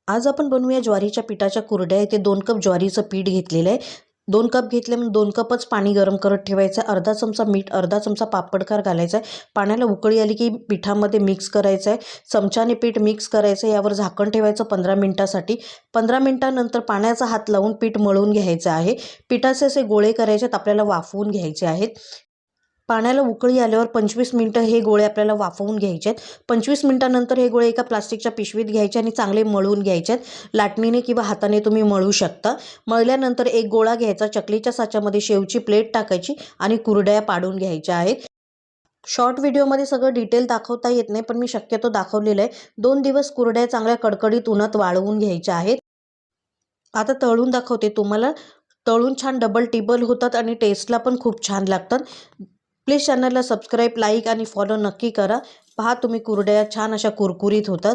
आज आपण बनवूया ज्वारीच्या पिठाच्या कुरड्या. इथे 2 कप ज्वारीचं पीठ घेतलेलं आहे. 2 कप घेतले म्हणून 2 कपच पाणी गरम करत ठेवायचं. अर्धा चमचा मीठ, अर्धा चमचा पापडखार घालायचा आहे. पाण्याला उकळी आली की पिठामध्ये मिक्स करायचं आहे. चमच्याने पीठ मिक्स करायचं. यावर झाकण ठेवायचं 15 मिनिटासाठी. 15 मिनिटानंतर पाण्याचा हात लावून पीठ मळून घ्यायचं आहे. पिठाचे असे गोळे करायचे आहेत, आपल्याला वाफवून घ्यायचे आहेत. पाण्याला उकळी आल्यावर 25 मिनिटं हे गोळे आपल्याला वाफवून घ्यायचे आहेत. 25 मिनिटानंतर हे गोळे एका प्लास्टिकच्या पिशवीत घ्यायचे आणि चांगले मळून घ्यायचे आहेत. लाटणीने किंवा हाताने तुम्ही मळू शकता. मळल्यानंतर एक गोळा घ्यायचा, चकलीच्या साच्यामध्ये शेवची प्लेट टाकायची आणि कुरड्या पाडून घ्यायच्या आहेत. शॉर्ट व्हिडिओमध्ये सगळं डिटेल दाखवता येत नाही, पण मी शक्यतो दाखवलेलं आहे. 2 दिवस कुरड्या चांगल्या कडकडीत उन्हात वाळवून घ्यायच्या आहेत. आता तळून दाखवते तुम्हाला. तळून छान डबल टिबल होतात आणि टेस्टला पण खूप छान लागतात. प्लीज चॅनलला सबस्क्राईब, लाईक आणि फॉलो नक्की करा. पहा तुम्ही कुरड्या छान अशा कुरकुरीत होतात.